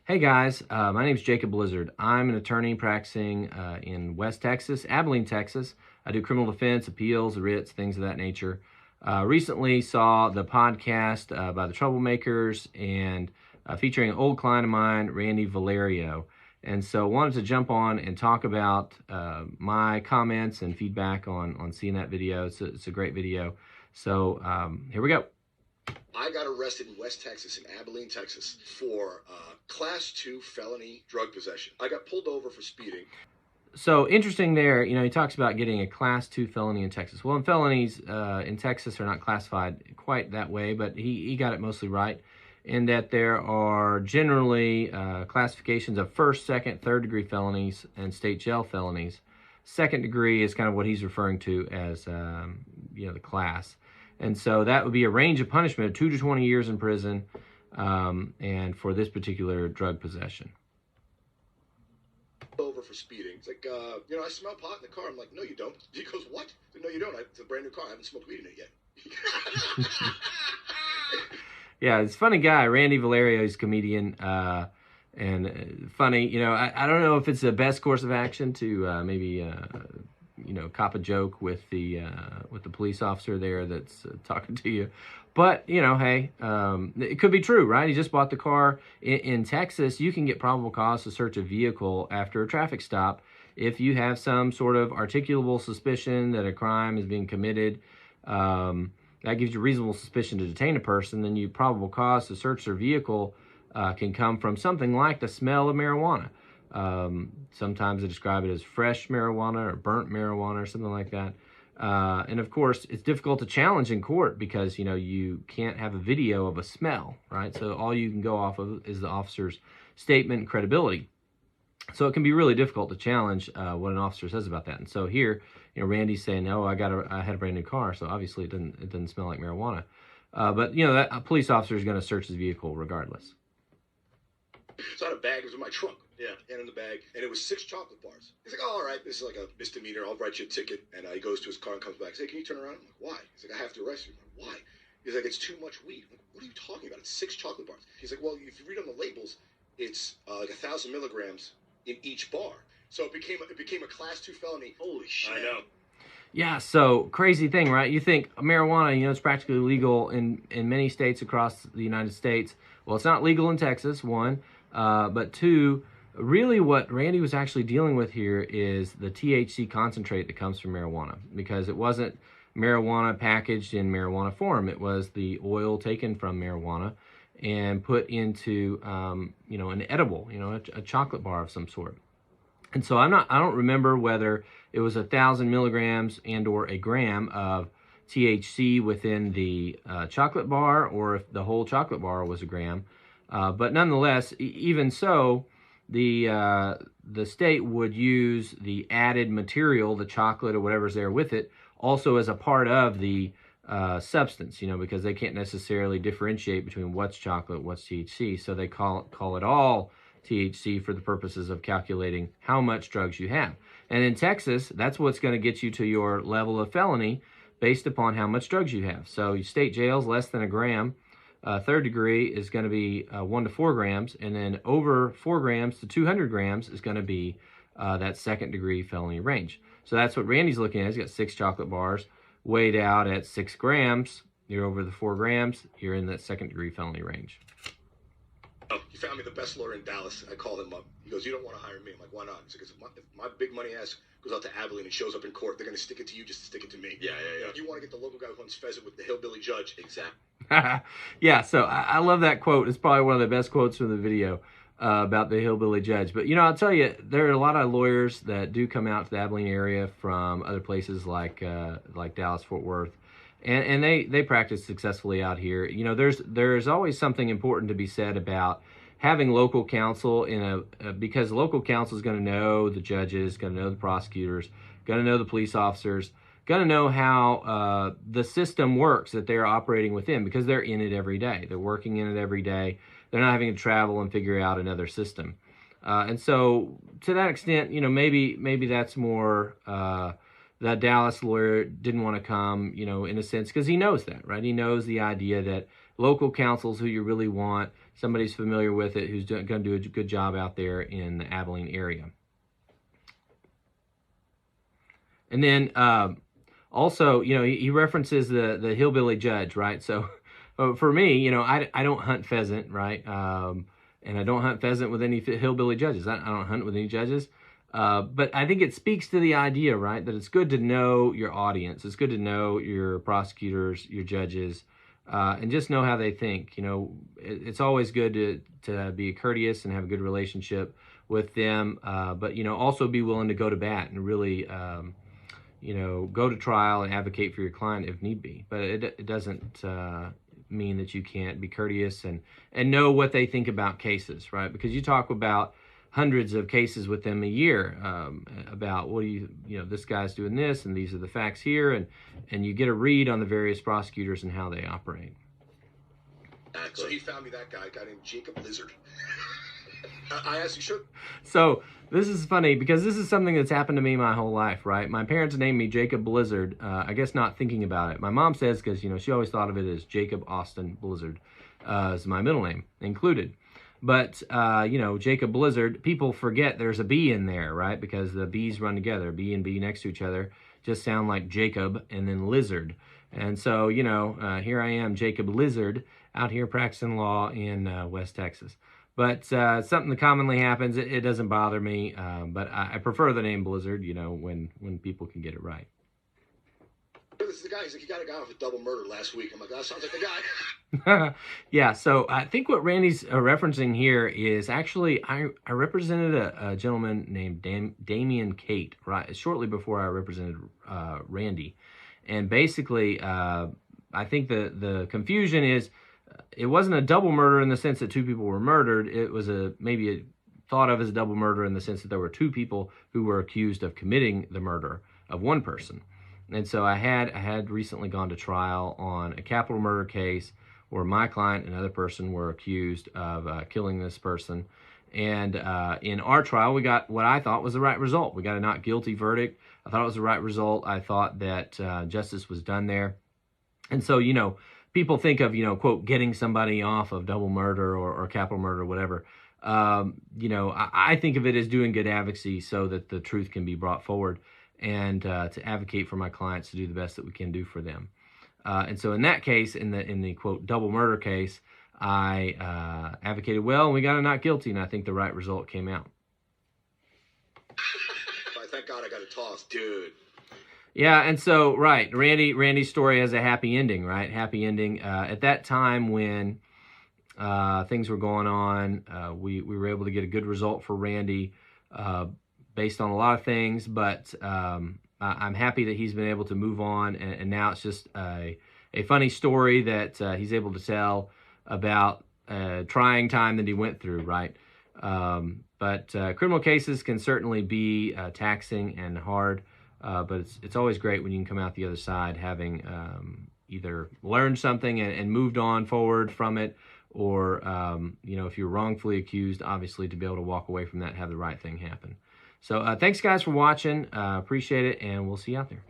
Hey guys, my name is Jacob Blizzard. I'm an attorney practicing in West Texas, Abilene, Texas. I do criminal defense, appeals, writs, things of that nature. Recently saw the podcast by the Troublemakers and featuring an old client of mine, Randy Valerio. And so wanted to jump on and talk about my comments and feedback on seeing that video. It's a great video. So here we go. I got arrested in West Texas, in Abilene, Texas, for Class 2 felony drug possession. I got pulled over for speeding. So interesting there, he talks about getting a Class 2 felony in Texas. Well, felonies in Texas are not classified quite that way, but he got it mostly right, in that there are generally classifications of first, second, third degree felonies and state jail felonies. Second degree is kind of what he's referring to as, the class. And so that would be a range of punishment of 2 to 20 years in prison, and for this particular drug possession. Over for speeding. It's like, I smell pot in the car. I'm like, no, you don't. He goes, what? I said, no, you don't. It's a brand new car. I haven't smoked weed in it yet. Yeah, it's a funny guy. Randy Valerio, he's a comedian, and funny. I don't know if it's the best course of action to maybe cop a joke with the police officer there that's talking to you. But, hey, it could be true, right? He just bought the car. In Texas, you can get probable cause to search a vehicle after a traffic stop if you have some sort of articulable suspicion that a crime is being committed. That gives you reasonable suspicion to detain a person. Then you probable cause to search their vehicle can come from something like the smell of marijuana. Sometimes they describe it as fresh marijuana or burnt marijuana or something like that. And of course, it's difficult to challenge in court because, you can't have a video of a smell, right? So all you can go off of is the officer's statement and credibility. So it can be really difficult to challenge what an officer says about that. And so here, Randy's saying, "Oh, I had a brand new car, so obviously it doesn't smell like marijuana." But that a police officer is going to search his vehicle regardless. So I had a bag. It was in my trunk. Yeah, and in the bag, and it was 6 chocolate bars. He's like, "Oh, all right, this is like a misdemeanor. I'll write you a ticket." And he goes to his car and comes back. He's like, "Can you turn around?" I'm like, "Why?" He's like, "I have to arrest you." I'm like, "Why?" He's like, "It's too much weed." I'm like, "What are you talking about? It's 6 chocolate bars." He's like, "Well, if you read on the labels, it's like 1,000 milligrams in each bar." So it became a Class 2 felony. Holy shit! I know. Yeah, so crazy thing, right? You think marijuana, it's practically legal in many states across the United States. Well, it's not legal in Texas, one, but two, really what Randy was actually dealing with here is the THC concentrate that comes from marijuana, because it wasn't marijuana packaged in marijuana form. It was the oil taken from marijuana and put into, an edible, a chocolate bar of some sort. And so I don't remember whether it was 1,000 milligrams and or a gram of THC within the chocolate bar, or if the whole chocolate bar was a gram. But nonetheless, even so, the state would use the added material, the chocolate or whatever's there with it, also as a part of the substance, because they can't necessarily differentiate between what's chocolate, what's THC. So they call it all THC for the purposes of calculating how much drugs you have. And in Texas, that's what's going to get you to your level of felony based upon how much drugs you have. So your state jail's less than a gram. Third degree is going to be 1 to 4 grams, and then over 4 grams to 200 grams is going to be that second degree felony range. So that's what Randy's looking at. He's got 6 chocolate bars weighed out at 6 grams. You're over the 4 grams. You're in that second degree felony range. Oh, he found me the best lawyer in Dallas. I called him up. He goes, "You don't want to hire me." I'm like, "Why not?" He's like, if my big money ass goes out to Abilene and shows up in court, they're going to stick it to you just to stick it to me. Yeah. You want to get the local guy who hunts pheasant with the hillbilly judge. Exactly. Yeah, so I love that quote. It's probably one of the best quotes from the video about the hillbilly judge. But, I'll tell you, there are a lot of lawyers that do come out to the Abilene area from other places like Dallas, Fort Worth. And they practice successfully out here. There's always something important to be said about having local counsel because local counsel is going to know the judges, going to know the prosecutors, going to know the police officers, going to know how the system works that they're operating within, because they're in it every day. They're working in it every day. They're not having to travel and figure out another system. And so to that extent, maybe that's more that Dallas lawyer didn't want to come, in a sense, because he knows that, right? He knows the idea that local counsel is who you really want. somebody's familiar with it who's going to do a good job out there in the Abilene area. And then also, you know, he references the hillbilly judge, right? So for me, you know, I don't hunt pheasant, right? And I don't hunt pheasant with any hillbilly judges. I don't hunt with any judges. But I think it speaks to the idea, right, that it's good to know your audience. It's good to know your prosecutors, your judges, and just know how they think. You know, it's always good to be courteous and have a good relationship with them, but, you know, also be willing to go to bat and really, you know, go to trial and advocate for your client if need be. But it doesn't mean that you can't be courteous and know what they think about cases, right? Because you talk about hundreds of cases with them a year about what do you know, this guy's doing this and these are the facts here, and you get a read on the various prosecutors and how they operate. So he found me that guy, a guy named Jacob Lizard. I asked you should. So this is funny because this is something that's happened to me my whole life, right? My parents named me Jacob Blizzard, I guess not thinking about it. My mom says, because, you know, she always thought of it as Jacob Austin Blizzard as my middle name included. But, you know, Jacob Blizzard, people forget there's a B in there, right? Because the B's run together. B and B next to each other just sound like Jacob and then Lizard. And so, you know, here I am, Jacob Lizard, out here practicing law in West Texas. But something that commonly happens, it doesn't bother me. But I prefer the name Blizzard, you know, when people can get it right. This is the guy. He's like, you got a guy off a double murder last week. I'm like, that sounds like the guy. Yeah, so I think what Randy's referencing here is actually, I represented a gentleman named Damian Kate, right, shortly before I represented Randy. And basically, I think the confusion is, it wasn't a double murder in the sense that two people were murdered. It was maybe thought of as a double murder in the sense that there were two people who were accused of committing the murder of one person. And so I had recently gone to trial on a capital murder case where my client and another person were accused of killing this person. And in our trial, we got what I thought was the right result. We got a not guilty verdict. I thought it was the right result. I thought that justice was done there. And so, you know, people think of, you know, quote, getting somebody off of double murder or capital murder or whatever. You know, I think of it as doing good advocacy so that the truth can be brought forward, and to advocate for my clients to do the best that we can do for them. And so in that case, in the quote, double murder case, I advocated well, and we got a not guilty, and I think the right result came out. Thank God I got a toss, dude. Yeah, and so, right, Randy's story has a happy ending, right? Happy ending. At that time when things were going on, we were able to get a good result for Randy based on a lot of things, but I'm happy that he's been able to move on, and now it's just a funny story that he's able to tell about trying time that he went through, right? But criminal cases can certainly be taxing and hard. But it's always great when you can come out the other side having either learned something and moved on forward from it, or, you know, if you're wrongfully accused, obviously to be able to walk away from that and have the right thing happen. So thanks, guys, for watching. Appreciate it, and we'll see you out there.